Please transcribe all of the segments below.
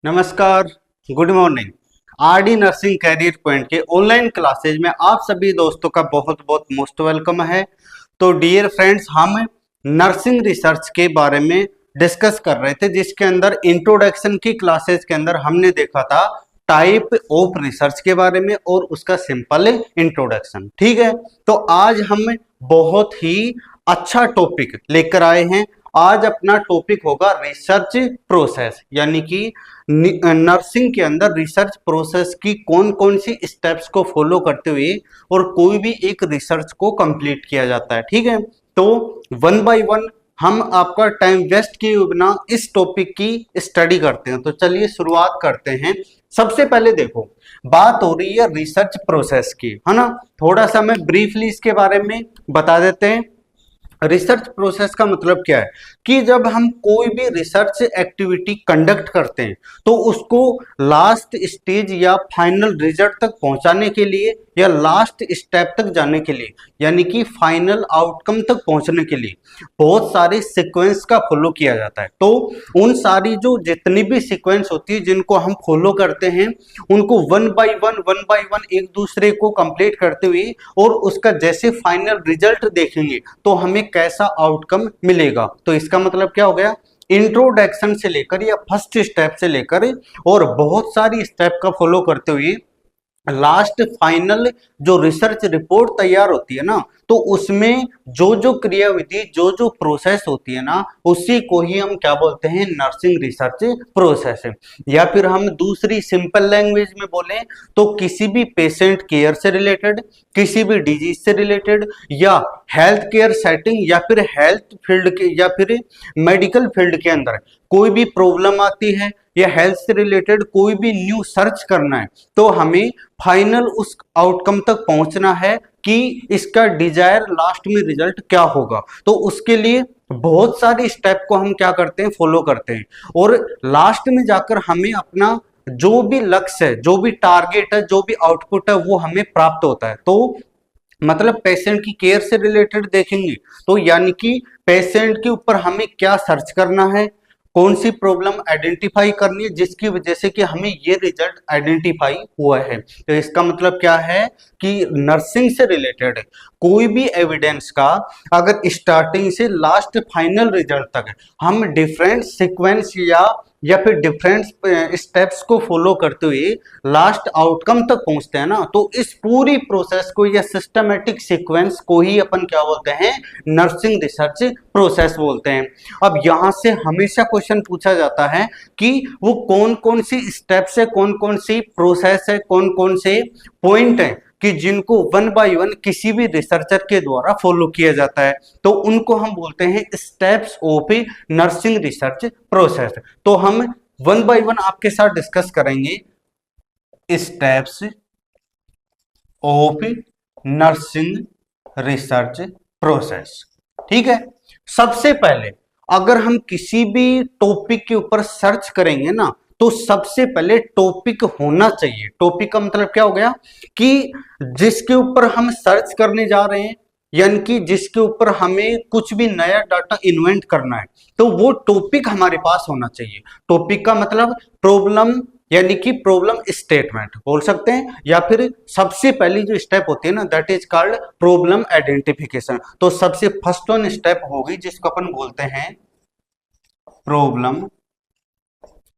नमस्कार, good morning. RD nursing career point के online classes में आप सभी दोस्तों का बहुत बहुत मोस्ट वेलकम है। तो डियर फ्रेंड्स, हम नर्सिंग रिसर्च के बारे में डिस्कस कर रहे थे, जिसके अंदर इंट्रोडक्शन की क्लासेज के अंदर हमने देखा था टाइप ऑफ रिसर्च के बारे में और उसका सिंपल इंट्रोडक्शन। ठीक है, तो आज हम बहुत ही अच्छा टॉपिक लेकर आए हैं। आज अपना टॉपिक होगा रिसर्च प्रोसेस, यानी कि नर्सिंग के अंदर रिसर्च प्रोसेस की कौन कौन सी स्टेप्स को फॉलो करते हुए और कोई भी एक रिसर्च को कंप्लीट किया जाता है। ठीक है, तो वन बाय वन हम आपका टाइम वेस्ट किए बिना इस टॉपिक की स्टडी करते हैं। तो चलिए शुरुआत करते हैं। सबसे पहले देखो, बात हो रही है रिसर्च प्रोसेस की, है ना। थोड़ा सा मैं ब्रीफली इसके बारे में बता देते हैं। रिसर्च प्रोसेस का मतलब क्या है कि जब हम कोई भी रिसर्च एक्टिविटी कंडक्ट करते हैं तो उसको लास्ट स्टेज या फाइनल रिजल्ट तक पहुंचाने के लिए या लास्ट स्टेप तक जाने के लिए, यानी कि फाइनल आउटकम तक पहुंचने के लिए बहुत सारे सीक्वेंस का फॉलो किया जाता है। तो उन सारी जो जितनी भी सीक्वेंस होती है जिनको हम फॉलो करते हैं, उनको वन बाय वन एक दूसरे को कंप्लीट करते हुए और उसका जैसे फाइनल रिजल्ट देखेंगे तो हमें कैसा आउटकम मिलेगा। तो इसका मतलब क्या हो गया, इंट्रोडक्शन से लेकर या फर्स्ट स्टेप से लेकर और बहुत सारी स्टेप का फॉलो करते हुए लास्ट फाइनल जो रिसर्च रिपोर्ट तैयार होती है ना, तो उसमें जो जो क्रियाविधि जो जो प्रोसेस होती है ना, उसी को ही हम क्या बोलते हैं, नर्सिंग रिसर्च प्रोसेस है। या फिर हम दूसरी सिंपल लैंग्वेज में बोलें तो किसी भी पेशेंट केयर से रिलेटेड, किसी भी डिजीज से रिलेटेड या हेल्थ केयर सेटिंग या फिर हेल्थ फील्ड के या फिर मेडिकल फील्ड के अंदर कोई भी प्रॉब्लम आती है या हेल्थ से रिलेटेड कोई भी न्यू सर्च करना है, तो हमें फाइनल उस आउटकम तक पहुंचना है कि इसका डिजायर लास्ट में रिजल्ट क्या होगा। तो उसके लिए बहुत सारी स्टेप को हम क्या करते हैं, फॉलो करते हैं और लास्ट में जाकर हमें अपना जो भी लक्ष्य है, जो भी टारगेट है, जो भी आउटपुट है वो हमें प्राप्त होता है। तो मतलब पेशेंट की केयर से रिलेटेड देखेंगे तो यानी कि पेशेंट के ऊपर हमें क्या सर्च करना है, कौन सी प्रॉब्लम आइडेंटिफाई करनी है जिसकी वजह से कि हमें ये रिजल्ट आइडेंटिफाई हुआ है। तो इसका मतलब क्या है कि नर्सिंग से रिलेटेड कोई भी एविडेंस का अगर स्टार्टिंग से लास्ट फाइनल रिजल्ट तक हम डिफरेंट सीक्वेंस या फिर डिफरेंट स्टेप्स को फॉलो करते हुए लास्ट आउटकम तक पहुंचते हैं ना, तो इस पूरी प्रोसेस को या सिस्टमेटिक सीक्वेंस को ही अपन क्या बोलते हैं, नर्सिंग रिसर्च प्रोसेस बोलते हैं। अब यहां से हमेशा क्वेश्चन पूछा जाता है कि वो कौन कौन सी स्टेप्स है, कौन कौन सी प्रोसेस है, कौन कौन से पॉइंट है कि जिनको वन बाय वन किसी भी रिसर्चर के द्वारा फॉलो किया जाता है, तो उनको हम बोलते हैं steps of nursing research process. तो हम वन बाय वन आपके साथ डिस्कस करेंगे steps of nursing research process. ठीक है, सबसे पहले अगर हम किसी भी टॉपिक के ऊपर सर्च करेंगे ना, तो सबसे पहले टॉपिक होना चाहिए। टॉपिक का मतलब क्या हो गया कि जिसके ऊपर हम सर्च करने जा रहे हैं, यानी कि जिसके ऊपर हमें कुछ भी नया डाटा इन्वेंट करना है, तो वो टॉपिक हमारे पास होना चाहिए। टॉपिक का मतलब प्रॉब्लम, यानी कि प्रॉब्लम स्टेटमेंट बोल सकते हैं, या फिर सबसे पहली जो स्टेप होती है ना, that is called problem identification. तो सबसे फर्स्ट वन स्टेप होगी जिसको अपन बोलते हैं प्रॉब्लम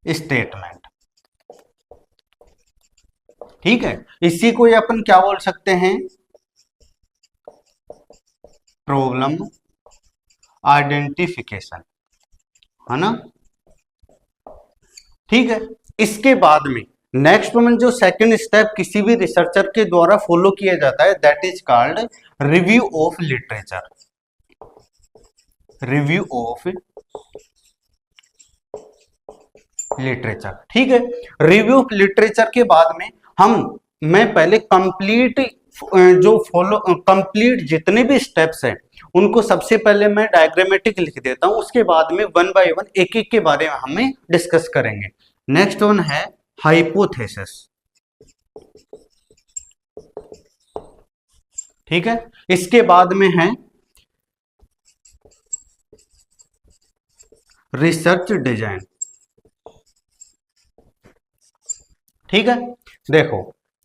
स्टेटमेंट। ठीक है, इसी को अपन क्या बोल सकते हैं, प्रॉब्लम आइडेंटिफिकेशन, है ना। ठीक है, इसके बाद में नेक्स्ट में जो सेकंड स्टेप किसी भी रिसर्चर के द्वारा फॉलो किया जाता है, that is called review of literature. Review of literature, ठीक है। रिव्यू ऑफ लिटरेचर के बाद में मैं पहले कंप्लीट जो फॉलो कंप्लीट जितने भी स्टेप्स हैं उनको सबसे पहले मैं डायग्रामेटिक लिख देता हूं, उसके बाद में वन बाय वन एक एक के बारे में हमें डिस्कस करेंगे। नेक्स्ट वन है हाइपोथेसिस। ठीक है, इसके बाद में है रिसर्च डिजाइन। ठीक है, देखो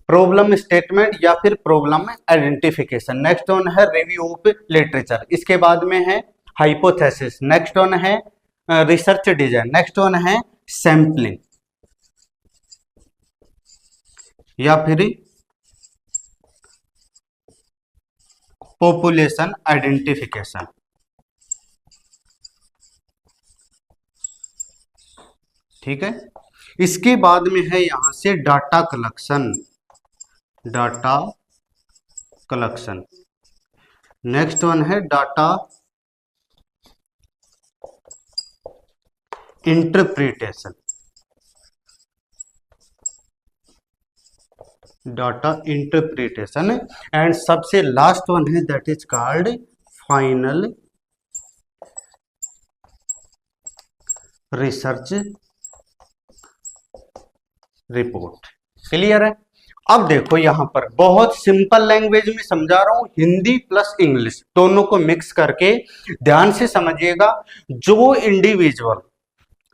प्रॉब्लम स्टेटमेंट या फिर प्रॉब्लम आइडेंटिफिकेशन। नेक्स्ट वन है रिव्यू ऑफ लिटरेचर, इसके बाद में है हाइपोथेसिस, नेक्स्ट वन है रिसर्च डिजाइन, नेक्स्ट वन है सैम्पलिंग या फिर पॉपुलेशन आइडेंटिफिकेशन। ठीक है, इसके बाद में है यहां से data collection, data collection, next one है data interpretation, data interpretation, and सबसे लास्ट वन है that is called final research report. Clear है? अब देखो यहां पर बहुत सिंपल लैंग्वेज में समझा रहा हूं, हिंदी प्लस इंग्लिश दोनों को मिक्स करके ध्यान से समझिएगा। जो इंडिविजुअल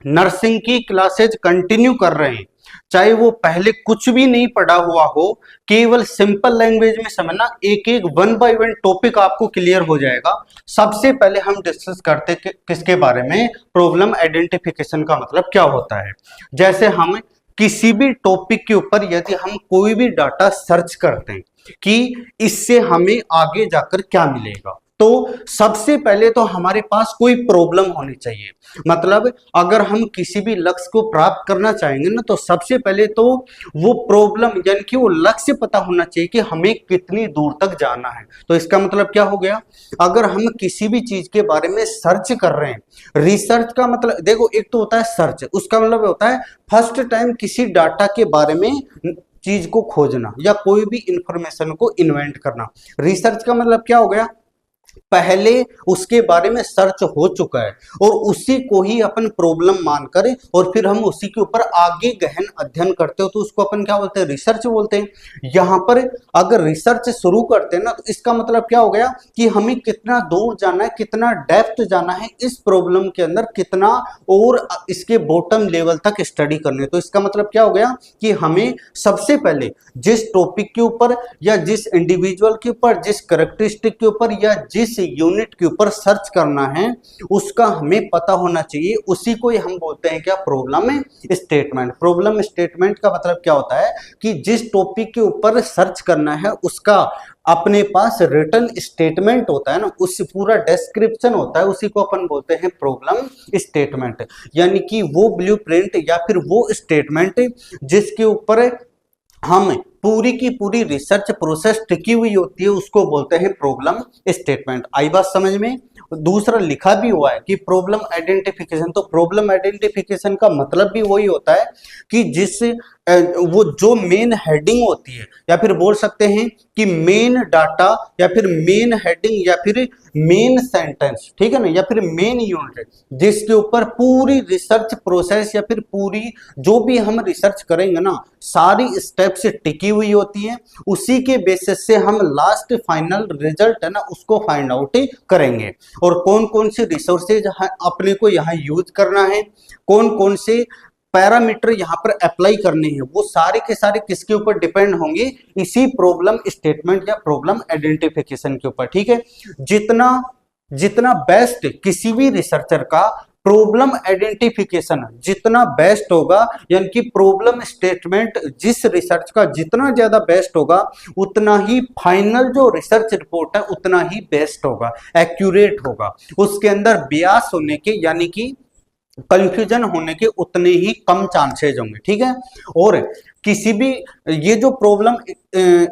नर्सिंग की क्लासेज कंटिन्यू कर रहे हैं, चाहे वो पहले कुछ भी नहीं पढ़ा हुआ हो, केवल सिंपल लैंग्वेज में समझना, एक एक वन बाय वन टॉपिक आपको क्लियर हो जाएगा। सबसे पहले हम डिस्कस करते किसके बारे में, प्रॉब्लम आइडेंटिफिकेशन का मतलब क्या होता है। जैसे हम किसी भी टॉपिक के ऊपर यदि हम कोई भी डाटा सर्च करते हैं कि इससे हमें आगे जाकर क्या मिलेगा, तो सबसे पहले तो हमारे पास कोई प्रॉब्लम होनी चाहिए। मतलब अगर हम किसी भी लक्ष्य को प्राप्त करना चाहेंगे ना, तो सबसे पहले तो वो प्रॉब्लम यानी कि वो लक्ष्य पता होना चाहिए कि हमें कितनी दूर तक जाना है। तो इसका मतलब क्या हो गया, अगर हम किसी भी चीज के बारे में सर्च कर रहे हैं, रिसर्च का मतलब देखो, एक तो होता है सर्च, उसका मतलब होता है फर्स्ट टाइम किसी डाटा के बारे में चीज को खोजना या कोई भी इंफॉर्मेशन को इन्वेंट करना। रिसर्च का मतलब क्या हो गया, पहले उसके बारे में सर्च हो चुका है और उसी को ही अपन प्रॉब्लम मानकर और फिर हम उसी के ऊपर आगे गहन अध्ययन करते हो, तो उसको अपन क्या बोलते हैं, रिसर्च बोलते हैं। यहां पर अगर रिसर्च शुरू करते हैं ना, तो इसका मतलब क्या हो गया कि हमें कितना दूर जाना है, कितना डेप्थ जाना है इस प्रॉब्लम के अंदर, कितना और इसके बॉटम लेवल तक स्टडी करनी है। तो इसका मतलब क्या हो गया कि हमें सबसे पहले जिस टॉपिक के ऊपर या जिस इंडिविजुअल के ऊपर, जिस कैरेक्टरिस्टिक के ऊपर या जिस यूनिट के ऊपर सर्च करना है, उसका हमें पता होना चाहिए। उसी को हम बोलते हैं क्या, प्रॉब्लम स्टेटमेंट। प्रॉब्लम स्टेटमेंट का मतलब क्या होता है कि जिस टॉपिक के ऊपर सर्च करना है उसका अपने पास रिटन स्टेटमेंट होता है ना, उस पूरा डिस्क्रिप्शन होता है, उसी को अपन बोलते हैं प्रॉब्लम स्टेटमेंट। यानी कि वो ब्लूप्रिंट या फिर वो स्टेटमेंट जिसके ऊपर हम पूरी की पूरी रिसर्च प्रोसेस टिकी हुई होती है, उसको बोलते हैं प्रॉब्लम स्टेटमेंट। आई बात समझ में? दूसरा लिखा भी हुआ है कि प्रॉब्लम आइडेंटिफिकेशन, तो प्रॉब्लम आइडेंटिफिकेशन का मतलब भी वही होता है कि जिस वो जो मेन हेडिंग होती है, या फिर बोल सकते हैं कि मेन डाटा या फिर मेन हेडिंग या फिर मेन सेंटेंस, ठीक है ना, या फिर मेन यूनिट, जिसके ऊपर पूरी रिसर्च प्रोसेस या फिर पूरी जो भी हम रिसर्च करेंगे ना, सारी स्टेप्स टिकी हुई होती है, उसी के बेसिस से हम लास्ट फाइनल रिजल्ट है ना उसको फाइंड आउट करेंगे। और कौन कौन से रिसोर्सेज अपने को यहाँ यूज करना है, कौन कौन से पैरामीटर यहाँ पर अप्लाई करने हैं, वो सारे के सारे किसके ऊपर डिपेंड होंगे, इसी प्रॉब्लम स्टेटमेंट या प्रॉब्लम आइडेंटिफिकेशन के ऊपर। ठीक है, जितना जितना बेस्ट किसी भी रिसर्चर का प्रॉब्लम आइडेंटिफिकेशन जितना बेस्ट होगा, यानी कि प्रॉब्लम स्टेटमेंट जिस रिसर्च का जितना ज्यादा बेस्ट होगा, उतना ही फाइनल जो रिसर्च रिपोर्ट है उतना ही बेस्ट होगा, एक्यूरेट होगा। उसके अंदर बियास होने के यानी कि कंफ्यूजन होने के उतने ही कम चांसेज होंगे। ठीक है, और किसी भी ये जो प्रॉब्लम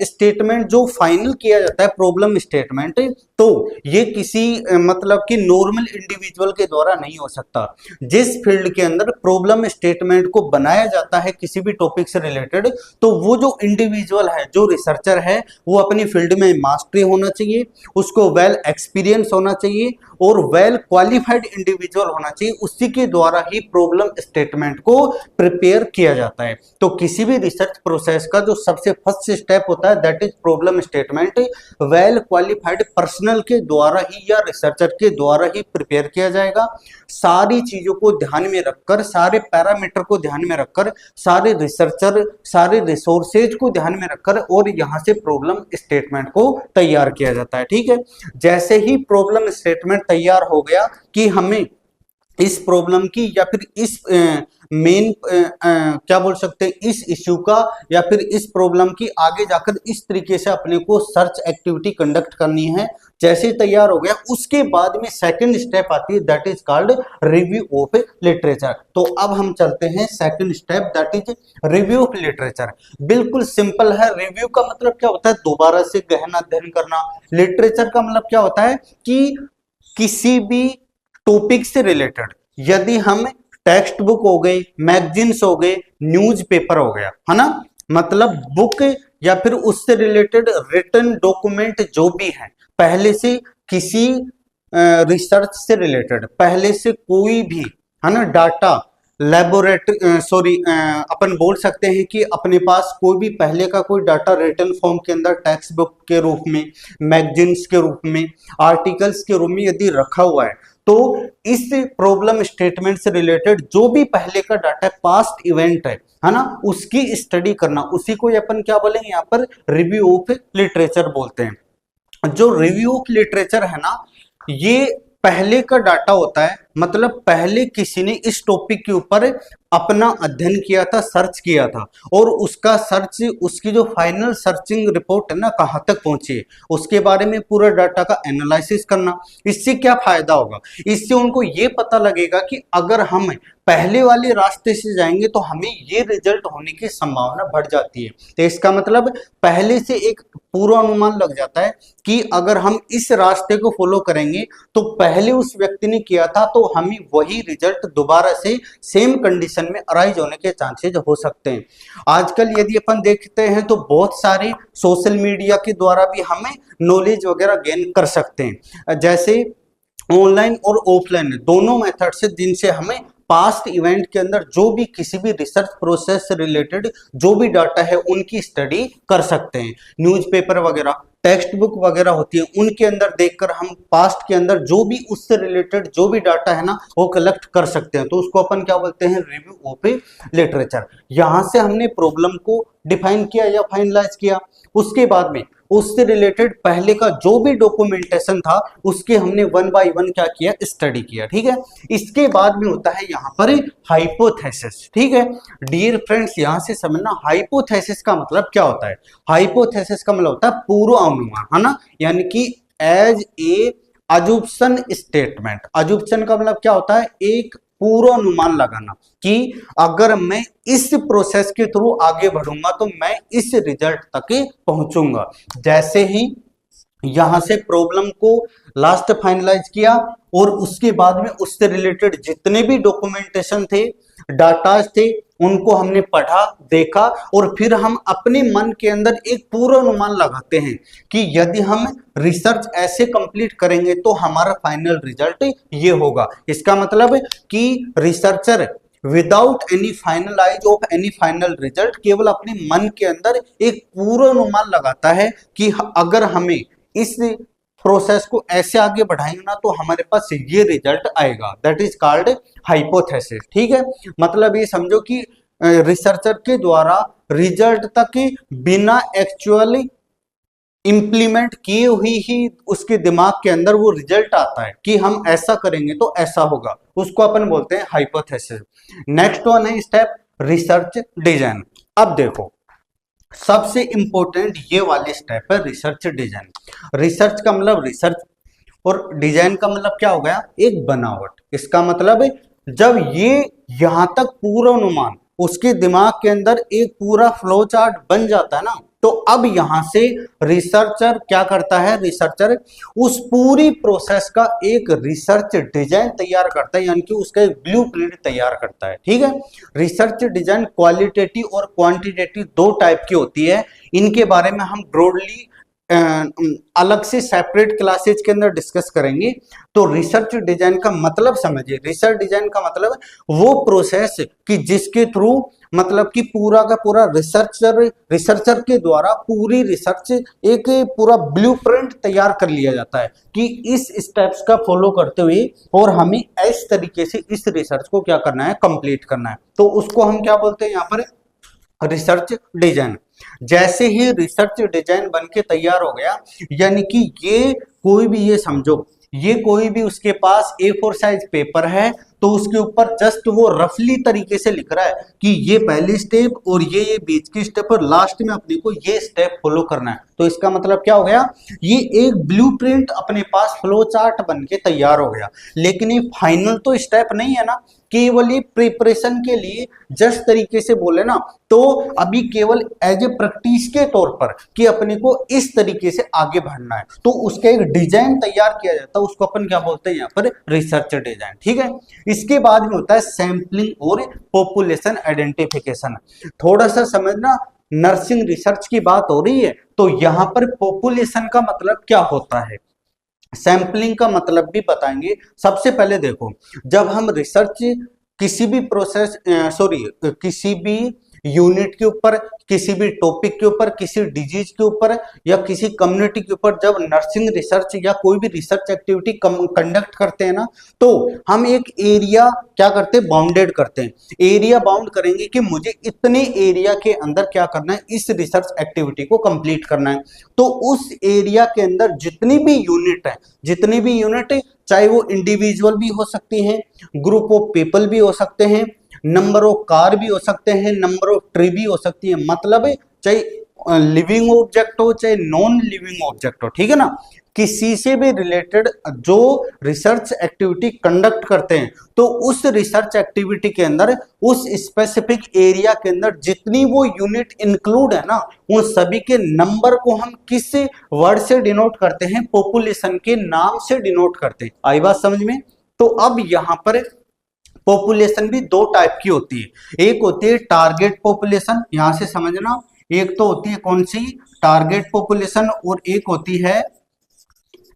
स्टेटमेंट जो फाइनल किया जाता है प्रॉब्लम स्टेटमेंट, तो ये किसी मतलब कि नॉर्मल इंडिविजुअल के द्वारा नहीं हो सकता। जिस फील्ड के अंदर प्रॉब्लम स्टेटमेंट को बनाया जाता है किसी भी टॉपिक से रिलेटेड, तो वो जो इंडिविजुअल है, जो रिसर्चर है, वो अपनी फील्ड में मास्टरी होना चाहिए, उसको वेल एक्सपीरियंस होना चाहिए, और वेल क्वालिफाइड इंडिविजुअल होना चाहिए, उसी के द्वारा ही प्रॉब्लम स्टेटमेंट को प्रिपेयर किया जाता है। तो किसी भी रिसर्च प्रोसेस का जो सबसे फर्स्ट स्टेप होता है that is problem statement, well qualified personal के द्वारा ही या रिसर्चर के द्वारा ही प्रिपेयर किया जाएगा। सारी चीजों को ध्यान में रखकर, सारे पैरामीटर को ध्यान में रखकर, सारे रिसर्चर, सारे रिसोर्सेज को ध्यान में रखकर और यहां से प्रॉब्लम स्टेटमेंट को तैयार किया जाता है। ठीक है, जैसे ही प्रॉब्लम स्टेटमेंट तैयार हो गया कि हमें इस प्रॉब्लम की या फिर इस मेन क्या बोल सकते हैं इस इश्यू का या फिर इस प्रॉब्लम की आगे जाकर इस तरीके से अपने को सर्च एक्टिविटी कंडक्ट करनी है, जैसे तैयार हो गया उसके बाद में सेकंड स्टेप आती है that is called review of literature. तो अब हम चलते हैं second step that is review of literature. बिल्कुल सिंपल है। रिव्यू का मतलब क्या होता है? दोबारा से गहन अध्ययन करना। लिटरेचर का मतलब क्या होता है कि किसी भी टॉपिक से रिलेटेड, यदि हम टेक्स्ट बुक हो गई, मैगजीन्स हो गए, न्यूज़पेपर हो गया, है ना, मतलब बुक या फिर उससे रिलेटेड रिटन डॉक्यूमेंट जो भी है, पहले से किसी रिसर्च से रिलेटेड पहले से कोई भी, है ना, डाटा लेबोरेटरी अपन बोल सकते हैं कि अपने पास कोई भी पहले का कोई डाटा रिटन फॉर्म के अंदर टेक्स्ट बुक के रूप में, मैगजीन्स के रूप में, आर्टिकल्स के रूप में यदि रखा हुआ है, तो इस प्रॉब्लम स्टेटमेंट से रिलेटेड जो भी पहले का डाटा पास्ट इवेंट है ना, उसकी स्टडी करना, उसी को अपन क्या बोलेंगे यहाँ पर रिव्यू ऑफ लिटरेचर बोलते हैं। जो रिव्यू ऑफ लिटरेचर है ना, ये पहले का डाटा होता है, मतलब पहले किसी ने इस टॉपिक के ऊपर अपना अध्ययन किया था, सर्च किया था, और उसका सर्च, उसकी जो फाइनल सर्चिंग रिपोर्ट है ना कहाँ तक पहुंची है, उसके बारे में पूरा डाटा का एनालिसिस करना। इससे क्या फायदा होगा? इससे उनको ये पता लगेगा कि अगर हम पहले वाले रास्ते से जाएंगे तो हमें ये रिजल्ट होने की संभावना बढ़ जाती है। तो इसका मतलब पहले से एक पूर्वानुमान लग जाता है कि अगर हम इस रास्ते को फॉलो करेंगे तो पहले उस व्यक्ति ने किया था तो हमें वही रिजल्ट दोबारा से सेम कंडीशन में अराइज होने के चांसेस हो सकते हैं। आजकल यदि अपन देखते हैं तो बहुत सारे सोशल मीडिया के द्वारा भी हमें नॉलेज वगैरह गेन कर सकते हैं, जैसे ऑनलाइन और ऑफलाइन दोनों मेथड से, जिनसे हमें पास्ट इवेंट के अंदर जो भी किसी भी रिसर्च प्रोसेस से रिलेटेड जो भी डाटा है उनकी स्टडी कर सकते हैं। न्यूज़पेपर वगैरह, टेक्स्ट बुक वगैरह होती है, उनके अंदर देखकर हम पास्ट के अंदर जो भी उससे रिलेटेड जो भी डाटा है ना वो कलेक्ट कर सकते हैं। तो उसको अपन क्या बोलते हैं? Review of literature. यहां से हमने प्रॉब्लम को डिफाइन किया या फाइनलाइज किया, उसके बाद में उससे रिलेटेड पहले का जो भी डॉक्यूमेंटेशन था उसके हमने वन बाय वन क्या किया? स्टडी किया। ठीक है, इसके बाद में होता है यहाँ पर हाइपोथेसिस। ठीक है डियर फ्रेंड्स, यहाँ से समझना हाइपोथेसिस का मतलब क्या होता है। हाइपोथेसिस का मतलब होता है पूर्वानुमान, है ना, यानी कि as a assumption statement. Assumption का मतलब क्या होता है? एक पूर्वानुमान लगाना कि अगर मैं इस प्रोसेस के थ्रू आगे बढ़ूंगा तो मैं इस रिजल्ट तक पहुंचूंगा। जैसे ही यहां से प्रॉब्लम को लास्ट फाइनलाइज किया और उसके बाद में उससे रिलेटेड जितने भी डॉक्यूमेंटेशन थे, डाटा थे, उनको हमने पढ़ा, देखा, और फिर हम अपने मन के अंदर एक पूर्वानुमान लगाते हैं कि यदि हम रिसर्च ऐसे कंप्लीट करेंगे तो हमारा फाइनल रिजल्ट ये होगा। इसका मतलब कि researcher without any finalize of any final result केवल अपने मन के अंदर एक पूर्वानुमान लगाता है कि अगर हमें इस प्रोसेस को ऐसे आगे बढ़ाएंगे ना तो हमारे पास ये रिजल्ट आएगा। That is called hypothesis. ठीक है, मतलब ये समझो कि रिसर्चर के द्वारा रिजल्ट तक बिना एक्चुअली इंप्लीमेंट किए हुई ही उसके दिमाग के अंदर वो रिजल्ट आता है कि हम ऐसा करेंगे तो ऐसा होगा, उसको अपन बोलते हैं हाइपोथेसिस। नेक्स्ट वन है स्टेप रिसर्च डिजाइन। अब देखो सबसे इंपॉर्टेंट ये वाले स्टेप है रिसर्च डिजाइन। रिसर्च का मतलब रिसर्च और डिजाइन का मतलब क्या हो गया? एक बनावट। इसका मतलब जब ये यहां तक पूर्वानुमान उसके दिमाग के अंदर एक पूरा फ्लो चार्ट बन जाता है ना, तो अब यहां से रिसर्चर क्या करता है? रिसर्चर उस पूरी प्रोसेस का एक रिसर्च डिजाइन तैयार करता है, यानी कि उसका एक ब्लूप्रिंट तैयार करता है। ठीक है, रिसर्च डिजाइन क्वालिटेटिव और क्वांटिटेटिव दो टाइप की होती है। इनके बारे में हम ब्रॉडली अलग से सेपरेट क्लासेज के अंदर डिस्कस करेंगे। तो रिसर्च डिजाइन का मतलब समझिए, रिसर्च डिजाइन का मतलब वो प्रोसेस कि जिसके थ्रू मतलब कि पूरा का पूरा रिसर्चर के द्वारा पूरी रिसर्च एक पूरा ब्लूप्रिंट तैयार कर लिया जाता है कि इस स्टेप्स का फॉलो करते हुए और हमें इस तरीके से इस रिसर्च को क्या करना है, कंप्लीट करना है। तो उसको हम क्या बोलते हैं यहाँ पर, रिसर्च डिजाइन। जैसे ही रिसर्च डिजाइन बन के तैयार हो गया, यानी कि ये कोई भी, ये समझो ये कोई भी उसके पास A4 साइज पेपर है, तो उसके ऊपर जस्ट वो रफली तरीके से लिख रहा है कि ये पहली स्टेप और ये बीच की स्टेप और लास्ट में अपने को ये स्टेप फॉलो करना है। तो इसका मतलब क्या हो गया, ये एक ब्लूप्रिंट अपने पास फ्लो चार्ट बन के तैयार हो गया। लेकिन ये फाइनल तो स्टेप नहीं है ना, केवल ये प्रिपरेशन के लिए जस्ट तरीके से बोले ना, तो अभी केवल एज ए प्रैक्टिस के तौर पर कि अपने को इस तरीके से आगे बढ़ना है, तो उसका एक डिजाइन तैयार किया जाता है, उसको अपन क्या बोलते हैं यहाँ पर, रिसर्च डिजाइन। ठीक है, इसके बाद में होता है सैंपलिंग और पॉपुलेशन आइडेंटिफिकेशन। थोड़ा सा समझना, नर्सिंग रिसर्च की बात हो रही है, तो यहाँ पर पॉपुलेशन का मतलब क्या होता है, सैंपलिंग का मतलब भी बताएंगे। सबसे पहले देखो, जब हम रिसर्च किसी भी प्रोसेस किसी भी यूनिट के ऊपर, किसी भी टॉपिक के ऊपर, किसी डिजीज के ऊपर या किसी कम्युनिटी के ऊपर जब नर्सिंग रिसर्च या कोई भी रिसर्च एक्टिविटी कंडक्ट करते हैं ना, तो हम एक एरिया क्या करते हैं, बाउंडेड करते हैं। एरिया बाउंड करेंगे कि मुझे इतने एरिया के अंदर क्या करना है, इस रिसर्च एक्टिविटी को कंप्लीट करना है। तो उस एरिया के अंदर जितनी भी यूनिट है, चाहे वो इंडिविजुअल भी हो सकती हैं, ग्रुप ऑफ पीपल भी हो सकते हैं, नंबर ऑफ कार भी हो सकते हैं, नंबर ऑफ ट्री भी हो सकती है, मतलब चाहे लिविंग ऑब्जेक्ट हो चाहे नॉन लिविंग ऑब्जेक्ट हो, ठीक है ना, किसी से भी रिलेटेड जो रिसर्च एक्टिविटी कंडक्ट करते हैं, तो उस रिसर्च एक्टिविटी के अंदर उस स्पेसिफिक एरिया के अंदर जितनी वो यूनिट इंक्लूड है ना, उन सभी के नंबर को हम किस वर्ड से डिनोट करते हैं, पॉपुलेशन के नाम से डिनोट करते हैं। आई बात समझ में। तो अब यहां पर पॉपुलेशन भी दो टाइप की होती है, एक होती है टारगेट पॉपुलेशन, यहां से समझना, एक तो होती है कौन सी, टारगेट पॉपुलेशन, और एक होती है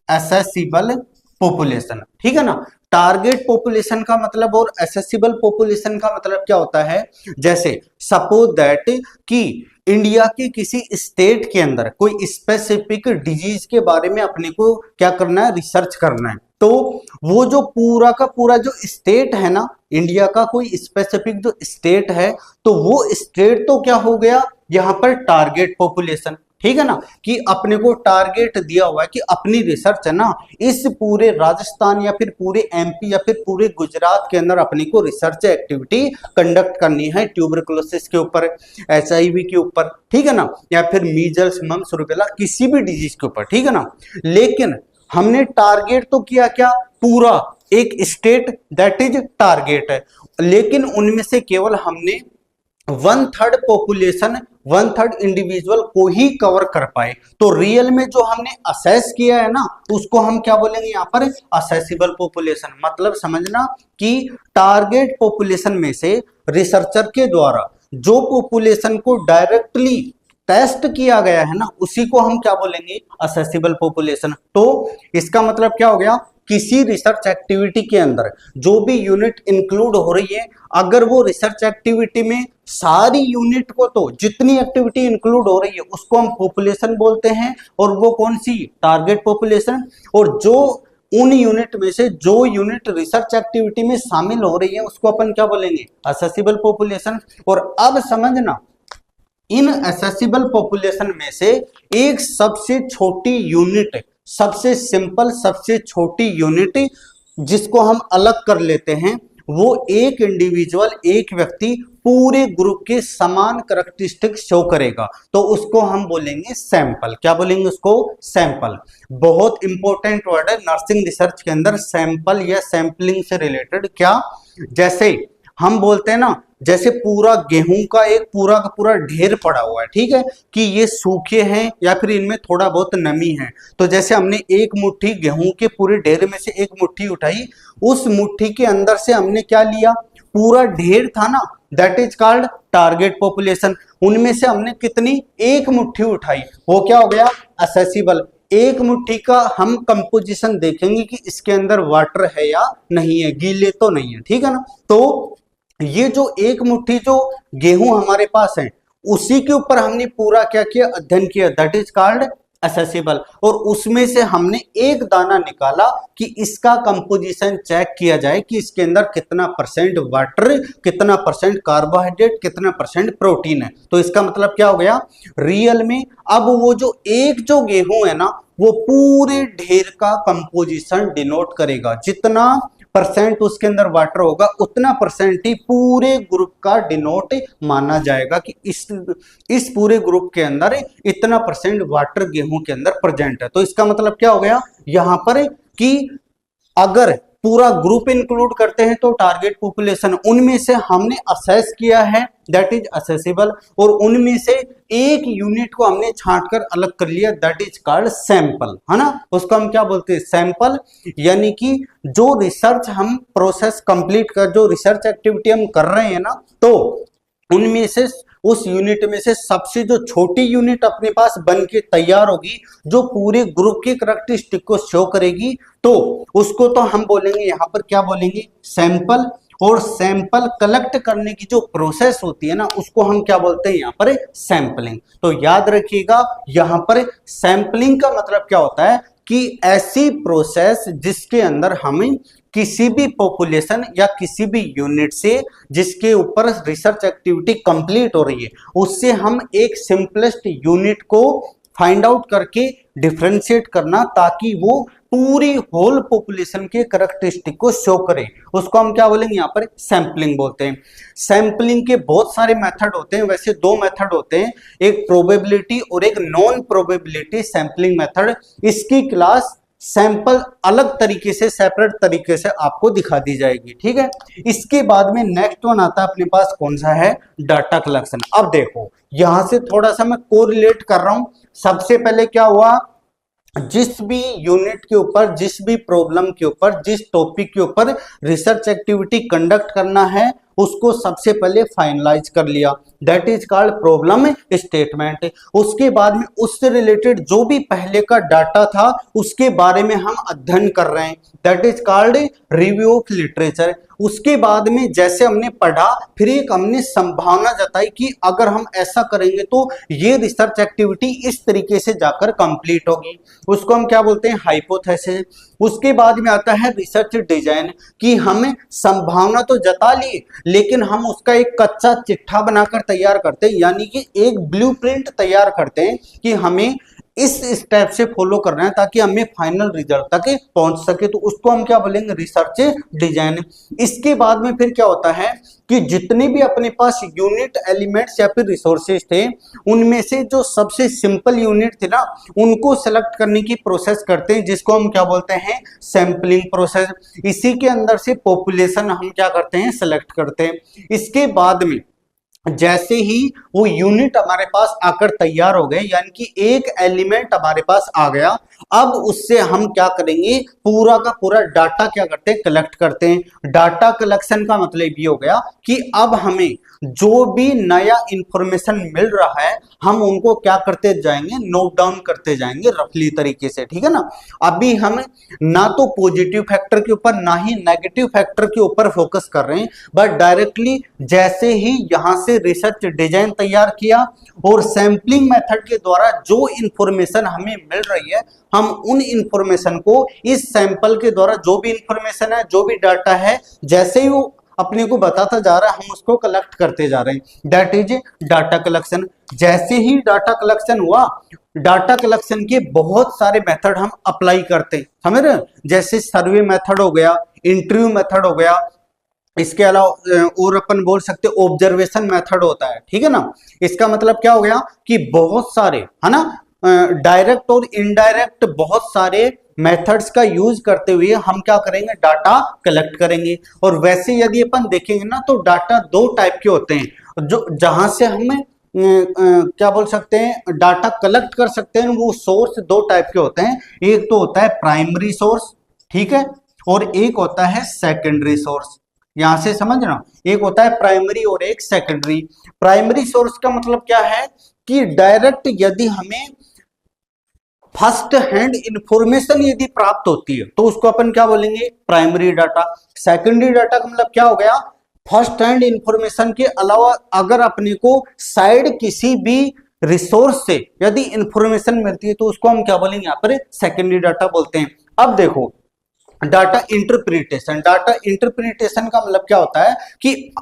एसेसिबल पॉपुलेशन। ठीक है ना, टारगेट पॉपुलेशन का मतलब और एसेसिबल पॉपुलेशन का मतलब क्या होता है, जैसे सपोज दैट कि इंडिया के किसी स्टेट के अंदर कोई स्पेसिफिक डिजीज के बारे में अपने को क्या करना है, रिसर्च करना है, तो वो जो पूरा का पूरा जो स्टेट है ना, इंडिया का कोई स्पेसिफिक जो स्टेट है, तो वो स्टेट तो क्या हो गया यहाँ पर टारगेट पॉपुलेशन। ठीक है ना, कि अपने को टारगेट दिया हुआ है कि अपनी रिसर्च है ना, इस पूरे राजस्थान या फिर पूरे एमपी या फिर पूरे गुजरात के अंदर अपने को रिसर्च एक्टिविटी कंडक्ट करनी है, ट्यूबरकुलोसिस के ऊपर, HIV के ऊपर, ठीक है ना, या फिर मीजल्स, मम्स, रूबेला, किसी भी डिजीज के ऊपर। ठीक है ना, लेकिन हमने टारगेट तो किया क्या, पूरा एक स्टेट, दैट इज टारगेट है, लेकिन उनमें से केवल हमने 1/3 पॉपुलेशन, 1/3 इंडिविजुअल को ही कवर कर पाए। तो रियल में जो हमने असेस किया है ना, उसको हम क्या बोलेंगे यहाँ पर, असेसिबल पॉपुलेशन। मतलब समझना कि टारगेट पॉपुलेशन में से रिसर्चर के द्वारा जो पॉपुलेशन को डायरेक्टली टेस्ट किया गया है ना, उसी को हम क्या बोलेंगे, असेसिबल पॉपुलेशन। तो इसका मतलब क्या हो गया, किसी रिसर्च एक्टिविटी के अंदर जो भी यूनिट इंक्लूड हो रही है, अगर वो रिसर्च एक्टिविटी में सारी यूनिट को, तो जितनी एक्टिविटी इंक्लूड हो रही है उसको हम पॉपुलेशन बोलते हैं, और वो कौन सी, टारगेट पॉपुलेशन। और जो उन यूनिट में से जो यूनिट रिसर्च एक्टिविटी में शामिल हो रही है उसको अपन क्या बोलेंगे, असेसिबल पॉपुलेशन। और अब समझना, इन असेसिबल पॉपुलेशन में से एक सबसे छोटी यूनिट, सबसे सिंपल, सबसे छोटी यूनिट जिसको हम अलग कर लेते हैं, वो एक इंडिविजुअल, एक व्यक्ति पूरे ग्रुप के समान कैरेक्टरिस्टिक शो करेगा, तो उसको हम बोलेंगे सैंपल। क्या बोलेंगे उसको, सैंपल। बहुत इंपॉर्टेंट वर्ड है नर्सिंग रिसर्च के अंदर, सैंपल या सैंपलिंग से रिलेटेड। क्या, जैसे हम बोलते हैं ना, जैसे पूरा गेहूं का एक पूरा का पूरा ढेर पड़ा हुआ है, ठीक है, कि ये सूखे हैं या फिर इनमें थोड़ा बहुत नमी है, तो जैसे हमने एक मुट्ठी गेहूं के पूरे ढेर में से एक मुट्ठी उठाई, उस मुट्ठी के अंदर से हमने क्या लिया, पूरा ढेर था ना, that is called target population. उनमें से हमने कितनी, एक मुट्ठी उठाई, वो क्या हो गया, असेसिबल। एक मुट्ठी का हम कंपोजिशन देखेंगे कि इसके अंदर वाटर है या नहीं है, गीले तो नहीं है, ठीक है ना। तो ये जो एक मुट्ठी जो गेहूं हमारे पास है, उसी के ऊपर हमने पूरा क्या किया, अध्ययन किया, दैट इज कॉल्ड असेसिबल। और उसमें से हमने एक दाना निकाला कि इसका कंपोजिशन चेक किया जाए कि इसके अंदर कितना परसेंट वाटर, कितना परसेंट कार्बोहाइड्रेट, कितना परसेंट प्रोटीन है। तो इसका मतलब क्या हो गया, रियल में अब वो जो एक जो गेहूं है ना, वो पूरे ढेर का कंपोजिशन डिनोट करेगा। जितना परसेंट उसके अंदर वाटर होगा उतना परसेंट ही पूरे ग्रुप का डिनोट माना जाएगा कि इस पूरे ग्रुप के अंदर इतना परसेंट वाटर गेहूं के अंदर प्रेजेंट है। तो इसका मतलब क्या हो गया यहां पर कि अगर पूरा ग्रुप इंक्लूड करते हैं तो टारगेट पॉपुलेशन, उनमें से हमने असेस किया है, दैट इज असेसिबल, और उनमें से एक यूनिट को हमने छांट कर अलग कर लिया, दैट इज कॉल्ड सैंपल, है ना। उसको हम क्या बोलते हैं, सैंपल। यानी कि जो रिसर्च हम प्रोसेस कंप्लीट कर, जो रिसर्च एक्टिविटी हम कर रहे हैं ना, तो उनमें से उस यूनिट में से सबसे जो छोटी यूनिट अपने पास बन के तैयार होगी, जो पूरे ग्रुप की करैक्टरिस्टिक को शो करेगी, तो उसको तो हम बोलेंगे यहां पर क्या बोलेंगे, सैंपल। और सैंपल कलेक्ट करने की जो प्रोसेस होती है ना, उसको हम क्या बोलते हैं, यहां पर सैंपलिंग। तो याद रखिएगा यहां पर सैंपलिंग का मतलब क्या होता है कि ऐसी प्रोसेस जिसके अंदर हमें किसी भी पॉपुलेशन या किसी भी यूनिट से जिसके ऊपर रिसर्च एक्टिविटी कंप्लीट हो रही है, उससे हम एक सिंपलेस्ट यूनिट को फाइंड आउट करके डिफरेंशिएट करना, ताकि वो पूरी होल पॉपुलेशन के करैक्टरिस्टिक को शो करे, उसको हम क्या बोलेंगे, यहाँ पर सैंपलिंग बोलते हैं। सैंपलिंग के बहुत सारे मेथड होते हैं, वैसे दो मेथड होते हैं, एक प्रोबेबिलिटी और एक नॉन प्रोबेबिलिटी सैंपलिंग मेथड। इसकी क्लास सैंपल अलग तरीके से, सेपरेट तरीके से आपको दिखा दी जाएगी, ठीक है। इसके बाद में नेक्स्ट वन आता है अपने पास, कौन सा है, डाटा कलेक्शन। अब देखो यहां से थोड़ा सा मैं कोरिलेट कर रहा हूं। सबसे पहले क्या हुआ, जिस भी यूनिट के ऊपर, जिस भी प्रॉब्लम के ऊपर, जिस टॉपिक के ऊपर रिसर्च एक्टिविटी कंडक्ट करना है, उसको सबसे पहले फाइनलाइज कर लिया, that is called problem statement. उसके बाद में उससे रिलेटेड जो भी पहले का डाटा था उसके बारे में हम अध्ययन कर रहे हैं, that is called review of literature. उसके बाद में जैसे हमने पढ़ा, फिर एक हमने संभावना जताई कि अगर हम ऐसा करेंगे तो ये रिसर्च एक्टिविटी इस तरीके से जाकर कंप्लीट होगी, उसको हम क्या बोलते हैं, हाइपोथेसिस। उसके बाद में आता है रिसर्च डिजाइन, कि हमें संभावना तो जता ली लेकिन हम उसका एक कच्चा चिट्ठा बनाकर तैयार करते हैं, यानी कि एक ब्लूप्रिंट तैयार करते हैं कि हमें इस स्टेप से फॉलो करना है ताकि हमें फाइनल रिजल्ट तक पहुंच सके, तो उसको हम क्या बोलेंगे, रिसर्च डिजाइन। इसके बाद में फिर क्या होता है कि जितने भी अपने पास यूनिट एलिमेंट्स या फिर रिसोर्सेज थे, उनमें से जो सबसे सिंपल यूनिट थे ना, उनको सेलेक्ट करने की प्रोसेस करते हैं, जिसको हम क्या बोलते हैं, सैंपलिंग प्रोसेस। इसी के अंदर से पॉपुलेशन हम क्या करते हैं, सेलेक्ट करते हैं। इसके बाद में जैसे ही वो यूनिट हमारे पास आकर तैयार हो गए, यानी कि एक एलिमेंट हमारे पास आ गया, अब उससे हम क्या करेंगे, पूरा का पूरा डाटा क्या करते हैं, कलेक्ट करते हैं। डाटा कलेक्शन का मतलब ये हो गया कि अब हमें जो भी नया इंफॉर्मेशन मिल रहा है, हम उनको क्या करते जाएंगे, नोट डाउन करते जाएंगे रफली तरीके से, ठीक है ना। अभी हम ना तो पॉजिटिव फैक्टर के ऊपर ना ही नेगेटिव फैक्टर के ऊपर फोकस कर रहे हैं, बट डायरेक्टली जैसे ही यहां से रिसर्च डिजाइन तैयार किया और सैंपलिंग मेथड के द्वारा जो इंफॉर्मेशन हमें मिल रही है, हम उन इंफॉर्मेशन को इस सैंपल के द्वारा, जो भी इंफॉर्मेशन है, जो भी डाटा है, जैसे ही वो अपने को बताता जा रहा है, हम उसको कलेक्ट करते जा रहे हैं, दैट इज डाटा कलेक्शन। जैसे ही डाटा कलेक्शन हुआ, डाटा कलेक्शन के बहुत सारे मेथड हम अप्लाई करते हैं, समझ रहे हैं, जैसे सर्वे मेथड हो गया, इंटरव्यू मेथड हो गया, इसके अलावा और अपन बोल सकते ऑब्जर्वेशन मेथड होता है, ठीक है ना। इसका मतलब क्या हो गया कि बहुत सारे, है ना, डायरेक्ट और इनडायरेक्ट बहुत सारे मेथड्स का यूज करते हुए हम क्या करेंगे, डाटा कलेक्ट करेंगे। और वैसे यदि अपन देखेंगे ना, तो डाटा दो टाइप के होते हैं, जो जहां से हमें क्या बोल सकते हैं, डाटा कलेक्ट कर सकते हैं, वो सोर्स दो टाइप के होते हैं। एक तो होता है प्राइमरी सोर्स, ठीक है, और एक होता है सेकेंडरी सोर्स, यहां से समझना, एक होता है प्राइमरी और एक सेकेंडरी। प्राइमरी सोर्स का मतलब क्या है कि डायरेक्ट यदि हमें फर्स्ट हैंड इंफॉर्मेशन यदि प्राप्त होती है तो उसको अपन क्या बोलेंगे, प्राइमरी डाटा। सेकेंडरी डाटा का मतलब क्या हो गया, फर्स्ट हैंड इंफॉर्मेशन के अलावा अगर अपने को साइड किसी भी रिसोर्स से यदि इंफॉर्मेशन मिलती है तो उसको हम क्या बोलेंगे, यहाँ पर सेकेंडरी डाटा बोलते हैं। अब देखो डाटा इंटरप्रिटेशन, डाटा इंटरप्रिटेशन का मतलब क्या होता है कि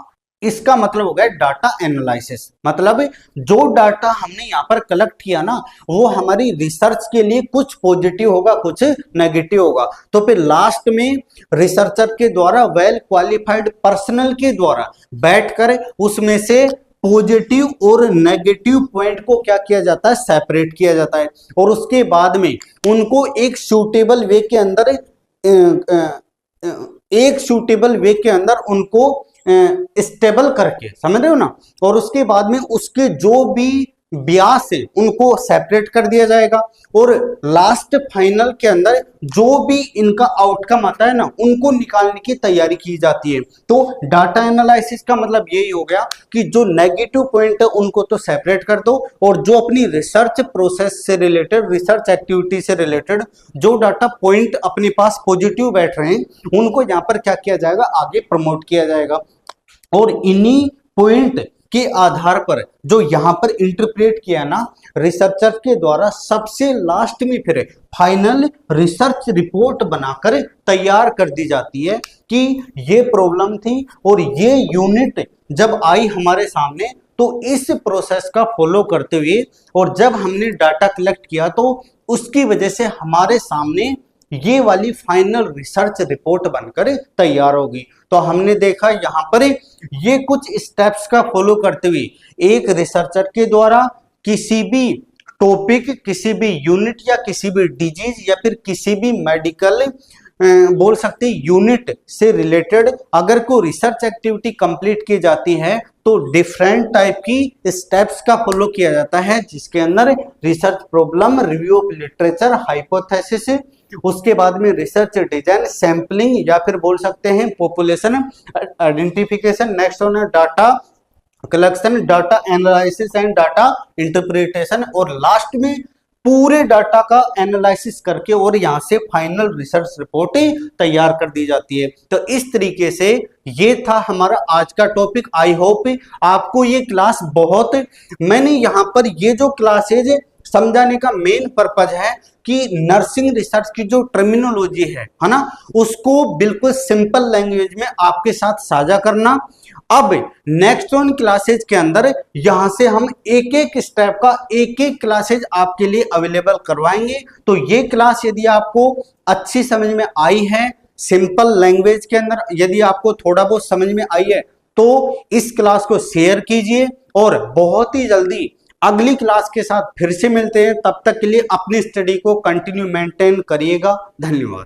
इसका मतलब हो गया डाटा एनालिसिस। मतलब जो डाटा हमने यहाँ पर कलेक्ट किया ना वो हमारी रिसर्च के लिए कुछ पॉजिटिव होगा कुछ नेगेटिव होगा, तो फिर लास्ट में रिसर्चर के द्वारा वेल क्वालिफाइड पर्सनल के द्वारा बैठकर उसमें से पॉजिटिव और नेगेटिव पॉइंट को क्या किया जाता है, सेपरेट किया जाता है, और उसके बाद में उनको एक सूटेबल वे के अंदर उनको स्टेबल करके, समझ रहे हो ना, और उसके बाद में उसके जो भी ब्यास है उनको सेपरेट कर दिया जाएगा, और लास्ट फाइनल के अंदर जो भी इनका आउटकम आता है ना उनको निकालने की तैयारी की जाती है। तो डाटा एनालिसिस का मतलब यही हो गया कि जो नेगेटिव पॉइंट है उनको तो सेपरेट कर दो, और जो अपनी रिसर्च प्रोसेस से रिलेटेड, रिसर्च एक्टिविटी से रिलेटेड जो डाटा पॉइंट अपने पास पॉजिटिव बैठ रहे हैं उनको यहाँ पर क्या किया जाएगा, आगे प्रमोट किया जाएगा। और इन्हीं पॉइंट के आधार पर जो यहां पर इंटरप्रेट किया ना रिसर्चर के द्वारा, सबसे लास्ट में फिर फाइनल रिसर्च रिपोर्ट बनाकर तैयार कर दी जाती है कि ये प्रॉब्लम थी और ये यूनिट जब आई हमारे सामने तो इस प्रोसेस का फॉलो करते हुए और जब हमने डाटा कलेक्ट किया तो उसकी वजह से हमारे सामने ये वाली फाइनल रिसर्च रिपोर्ट बनकर तैयार होगी। तो हमने देखा यहाँ पर ये कुछ स्टेप्स का फॉलो करते हुए एक रिसर्चर के द्वारा किसी भी टॉपिक, किसी भी यूनिट या किसी भी डिजीज या फिर किसी भी मेडिकल बोल सकते यूनिट से रिलेटेड अगर कोई रिसर्च एक्टिविटी कंप्लीट की जाती है तो डिफरेंट टाइप की स्टेप्स का फॉलो किया जाता है, जिसके अंदर research problem, review of literature, hypothesis, उसके बाद में रिसर्च डिजाइन, सैंपलिंग या फिर बोल सकते हैं population identification, next on data collection, data analysis and data interpretation, और लास्ट में पूरे डाटा का एनालिसिस करके और यहां से फाइनल रिसर्च रिपोर्ट तैयार कर दी जाती है। तो इस तरीके से ये था हमारा आज का टॉपिक। आई होप आपको ये क्लास बहुत, मैंने यहां पर ये जो क्लासेज समझाने का मेन पर्पज है कि नर्सिंग रिसर्च की जो टर्मिनोलॉजी है ना, उसको बिल्कुल सिंपल लैंग्वेज में आपके साथ साझा करना। अब नेक्स्ट ऑन क्लासेज के अंदर यहां से हम एक एक स्टेप का एक एक क्लासेज आपके लिए अवेलेबल करवाएंगे। तो ये क्लास यदि आपको अच्छी समझ में आई है, सिंपल लैंग्वेज के अंदर यदि आपको थोड़ा बहुत समझ में आई है तो इस क्लास को शेयर कीजिए, और बहुत ही जल्दी अगली क्लास के साथ फिर से मिलते हैं। तब तक के लिए अपनी स्टडी को कंटिन्यू मेंटेन करिएगा। धन्यवाद।